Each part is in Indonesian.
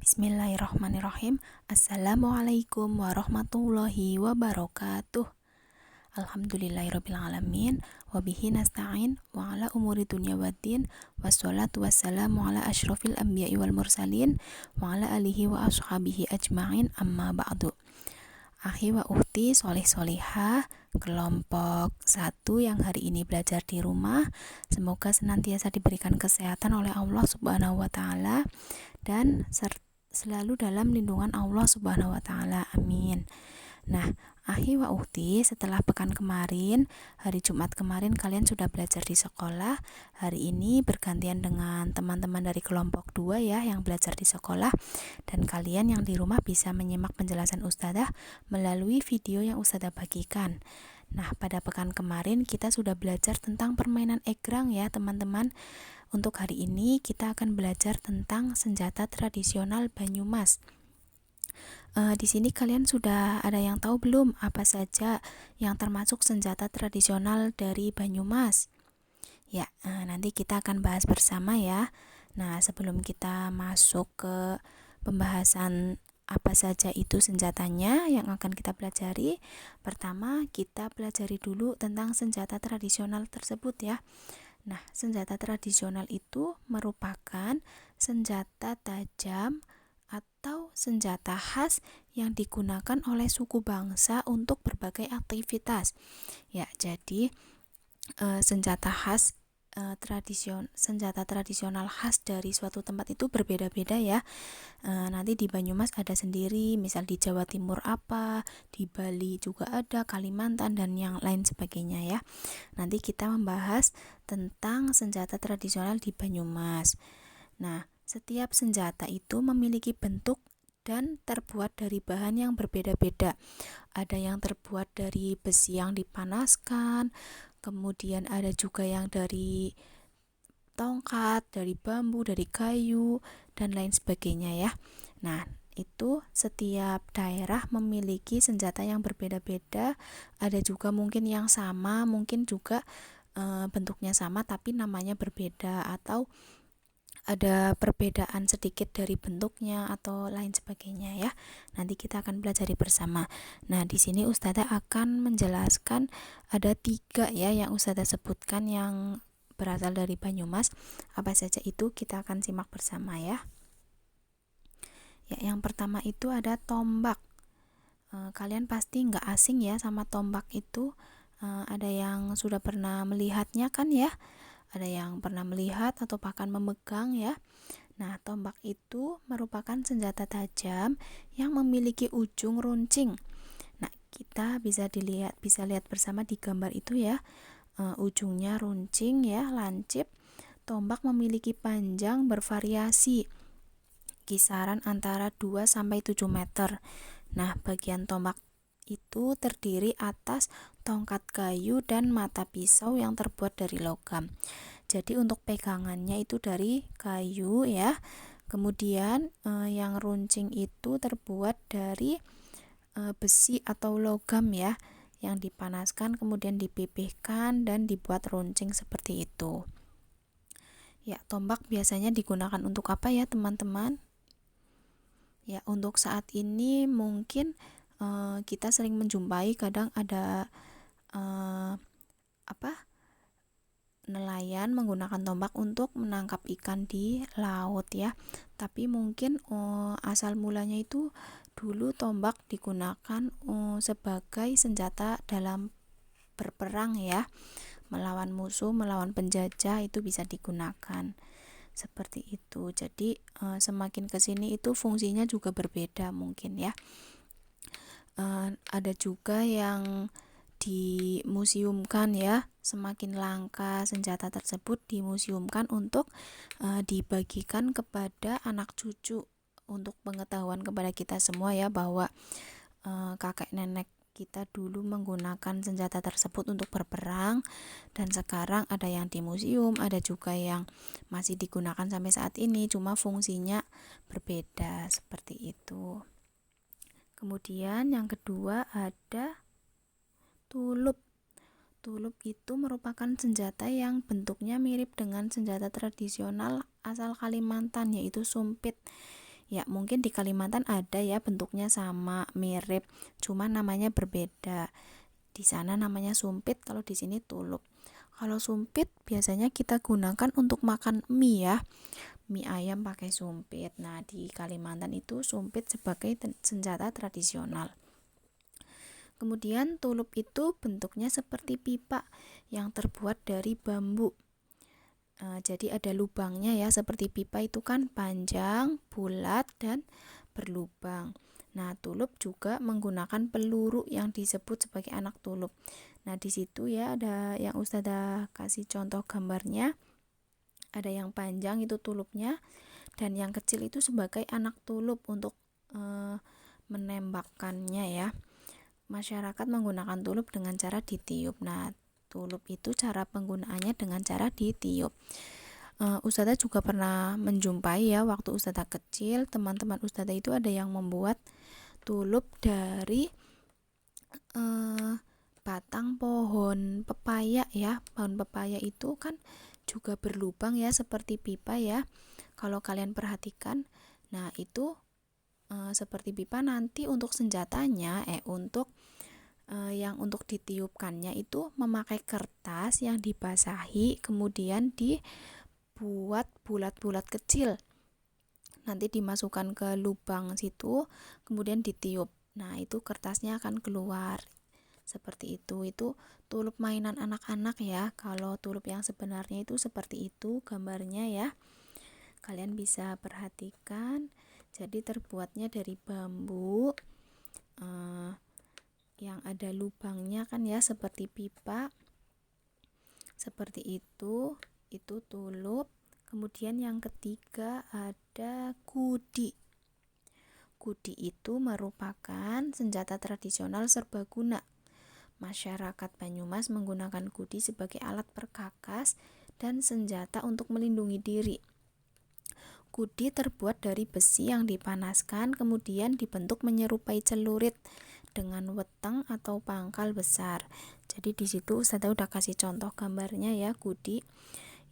Bismillahirrahmanirrahim. Assalamualaikum warahmatullahi wabarakatuh. Alhamdulillahirrabbilalamin. Wabihi nasta'in wa ala umuri dunya waddin. Wassalatu wassalamu ala ashrafil anbiya'i wal mursalin wa ala alihi wa ashabihi ajma'in, amma ba'du. Akhi wa ukhti solih solihah kelompok 1 yang hari ini belajar di rumah, semoga senantiasa diberikan kesehatan oleh Allah Subhanahu wa taala dan selalu dalam lindungan Allah Subhanahu wa taala. Amin. Nah, akhi wa ukhti, setelah pekan kemarin, hari Jumat kemarin kalian sudah belajar di sekolah. Hari ini bergantian dengan teman-teman dari kelompok 2 ya yang belajar di sekolah, dan kalian yang di rumah bisa menyimak penjelasan ustadzah melalui video yang ustadzah bagikan. Nah, pada pekan kemarin kita sudah belajar tentang permainan egrang ya teman-teman. Untuk hari ini kita akan belajar tentang senjata tradisional Banyumas. Di sini kalian sudah ada yang tahu belum apa saja yang termasuk senjata tradisional dari Banyumas? Ya, nanti kita akan bahas bersama ya. Nah, sebelum kita masuk ke pembahasan apa saja itu senjatanya yang akan kita pelajari, pertama kita pelajari dulu tentang senjata tradisional tersebut ya. Nah, senjata tradisional itu merupakan senjata tajam atau senjata khas yang digunakan oleh suku bangsa untuk berbagai aktivitas. Ya, jadi senjata tradisional khas dari suatu tempat itu berbeda-beda ya. Nanti di Banyumas ada sendiri, misal di Jawa Timur apa, di Bali juga ada, Kalimantan dan yang lain sebagainya ya. Nanti kita membahas tentang senjata tradisional di Banyumas. Nah, setiap senjata itu memiliki bentuk dan terbuat dari bahan yang berbeda-beda. Ada yang terbuat dari besi yang dipanaskan, kemudian ada juga yang dari tongkat, dari bambu, dari kayu, dan lain sebagainya ya. Nah, itu setiap daerah memiliki senjata yang berbeda-beda. Ada juga mungkin yang sama, mungkin juga bentuknya sama tapi namanya berbeda, atau ada perbedaan sedikit dari bentuknya atau lain sebagainya ya. Nanti kita akan pelajari bersama. Nah, di sini ustadzah akan menjelaskan ada 3 ya yang ustadzah sebutkan yang berasal dari Banyumas. Apa saja itu kita akan simak bersama ya. Ya, yang pertama itu ada tombak. Kalian pasti nggak asing ya sama tombak itu. Ada yang sudah pernah melihatnya kan ya? Ada yang pernah melihat atau bahkan memegang ya. Nah, tombak itu merupakan senjata tajam yang memiliki ujung runcing. Nah, kita bisa lihat bersama di gambar itu ya. Ujungnya runcing ya, lancip. Tombak memiliki panjang bervariasi, kisaran antara 2 sampai 7 meter. Nah, bagian tombak itu terdiri atas tongkat kayu dan mata pisau yang terbuat dari logam. Jadi untuk pegangannya itu dari kayu ya. Kemudian yang runcing itu terbuat dari besi atau logam ya, yang dipanaskan kemudian dipipihkan dan dibuat runcing seperti itu. Ya, tombak biasanya digunakan untuk apa ya teman-teman? Ya, untuk saat ini mungkin kita sering menjumpai kadang ada nelayan menggunakan tombak untuk menangkap ikan di laut ya. Tapi mungkin asal mulanya itu dulu tombak digunakan sebagai senjata dalam berperang ya, melawan musuh, melawan penjajah, itu bisa digunakan seperti itu. Jadi semakin kesini itu fungsinya juga berbeda mungkin ya. Ada juga yang dimuseumkan ya, semakin langka senjata tersebut dimuseumkan untuk dibagikan kepada anak cucu, untuk pengetahuan kepada kita semua ya, bahwa kakek nenek kita dulu menggunakan senjata tersebut untuk berperang, dan sekarang ada yang di museum, ada juga yang masih digunakan sampai saat ini, cuma fungsinya berbeda seperti itu. Kemudian yang kedua ada tulup. Tulup itu merupakan senjata yang bentuknya mirip dengan senjata tradisional asal Kalimantan, yaitu sumpit. Ya, mungkin di Kalimantan ada ya bentuknya sama, mirip, cuma namanya berbeda. Di sana namanya sumpit, kalau di sini tulup. Kalau sumpit biasanya kita gunakan untuk makan mie ya. Mie ayam pakai sumpit. Nah, di Kalimantan itu sumpit sebagai senjata tradisional. Kemudian tulup itu bentuknya seperti pipa yang terbuat dari bambu. Jadi ada lubangnya ya, seperti pipa itu kan panjang, bulat, dan berlubang. Nah, tulup juga menggunakan peluru yang disebut sebagai anak tulup. Nah, di situ ya ada yang Ustazah kasih contoh gambarnya. Ada yang panjang itu tulupnya, dan yang kecil itu sebagai anak tulup untuk menembakkannya ya. Masyarakat menggunakan tulup dengan cara ditiup. Nah, tulup itu cara penggunaannya dengan cara ditiup. Ustazah juga pernah menjumpai ya, waktu Ustazah kecil, teman-teman Ustazah itu ada yang membuat tulup dari batang pohon pepaya ya. Pohon pepaya itu kan juga berlubang ya, seperti pipa ya, kalau kalian perhatikan. Nah, itu seperti pipa. Nanti untuk senjatanya yang untuk ditiupkannya itu memakai kertas yang dibasahi, kemudian dibuat bulat-bulat kecil, nanti dimasukkan ke lubang situ, kemudian ditiup. Nah, itu kertasnya akan keluar seperti itu. Itu tulup mainan anak-anak ya. Kalau tulup yang sebenarnya itu seperti itu gambarnya ya, kalian bisa perhatikan. Jadi terbuatnya dari bambu yang ada lubangnya kan ya, seperti pipa. Seperti itu tulup. Kemudian yang ketiga ada kudi. Kudi itu merupakan senjata tradisional serbaguna. Masyarakat Banyumas menggunakan kudi sebagai alat perkakas dan senjata untuk melindungi diri. Kudi terbuat dari besi yang dipanaskan, kemudian dibentuk menyerupai celurit dengan weteng atau pangkal besar. Jadi di situ Ustazah udah kasih contoh gambarnya ya, kudi.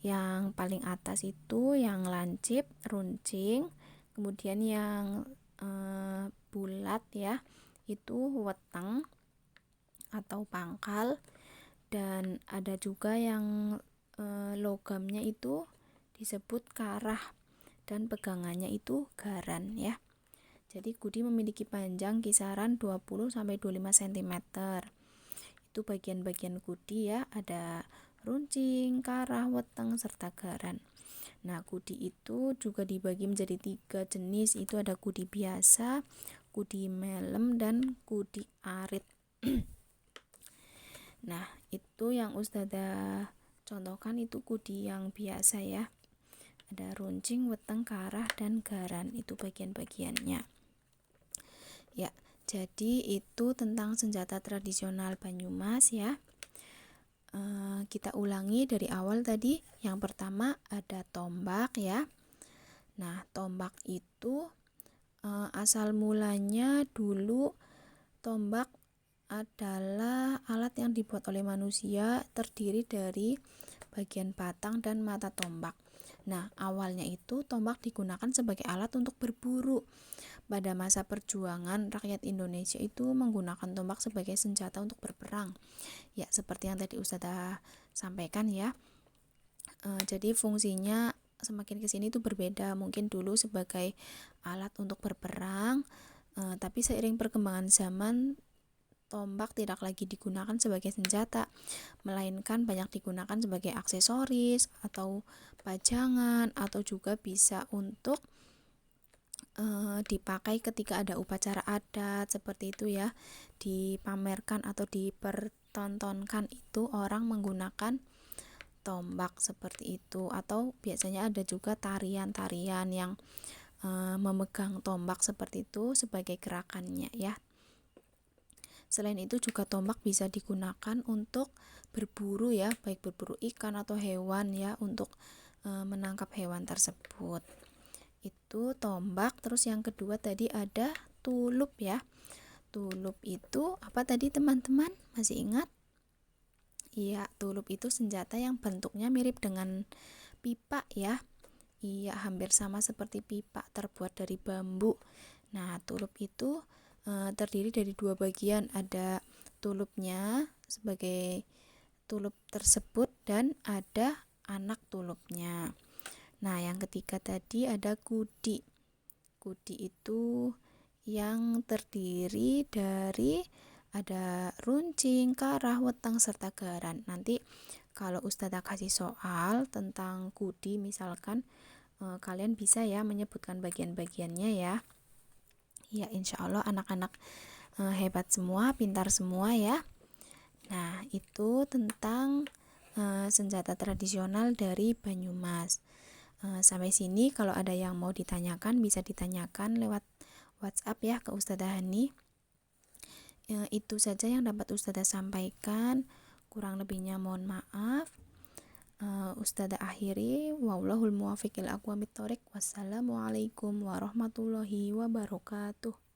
Yang paling atas itu yang lancip, runcing, kemudian yang bulat ya, itu weteng atau pangkal, dan ada juga yang logamnya itu disebut karah, dan pegangannya itu garan ya. Jadi kudi memiliki panjang kisaran 20-25 cm. Itu bagian-bagian kudi ya, ada runcing, karah, weteng, serta garan. Nah, kudi itu juga dibagi menjadi 3 jenis. Itu ada kudi biasa, kudi melem, dan kudi arit. Nah, itu yang Ustazah contohkan itu kudi yang biasa ya. Ada runcing, weteng, karah, dan garan. Itu bagian-bagiannya. Ya, jadi itu tentang senjata tradisional Banyumas ya. Kita ulangi dari awal tadi. Yang pertama ada tombak ya. Nah, tombak itu asal mulanya dulu tombak adalah alat yang dibuat oleh manusia, terdiri dari bagian batang dan mata tombak. Nah, awalnya itu tombak digunakan sebagai alat untuk berburu. Pada masa perjuangan, rakyat Indonesia itu menggunakan tombak sebagai senjata untuk berperang. Ya, seperti yang tadi Ustazah sampaikan ya. Jadi fungsinya semakin kesini itu berbeda. Mungkin dulu sebagai alat untuk berperang, tapi seiring perkembangan zaman, tombak tidak lagi digunakan sebagai senjata, melainkan banyak digunakan sebagai aksesoris atau pajangan, atau juga bisa untuk dipakai ketika ada upacara adat seperti itu ya, dipamerkan atau dipertontonkan itu orang menggunakan tombak seperti itu. Atau biasanya ada juga tarian-tarian yang memegang tombak seperti itu sebagai gerakannya ya. Selain itu juga tombak bisa digunakan untuk berburu ya, baik berburu ikan atau hewan ya, untuk menangkap hewan tersebut. Itu tombak. Terus yang kedua tadi ada tulup ya. Tulup itu apa tadi teman-teman? Masih ingat? Iya, tulup itu senjata yang bentuknya mirip dengan pipa ya. Iya, hampir sama seperti pipa terbuat dari bambu. Nah, tulup itu terdiri dari dua bagian, ada tulupnya sebagai tulup tersebut dan ada anak tulupnya. Nah, yang ketiga tadi ada kudi. Kudi itu yang terdiri dari ada runcing, karah, weteng, serta garan. Nanti kalau Ustazah kasih soal tentang kudi misalkan, kalian bisa ya menyebutkan bagian-bagiannya ya. Ya, insya Allah anak-anak hebat semua, pintar semua ya. Nah, itu tentang senjata tradisional dari Banyumas. Sampai sini kalau ada yang mau ditanyakan bisa ditanyakan lewat WhatsApp ya ke Ustazah Hani. Itu saja yang dapat Ustazah sampaikan. Kurang lebihnya mohon maaf. Ustazah akhiri, wallahul muwaffiq ila aqwamit thoriq. Wassalamualaikum warahmatullahi wabarakatuh.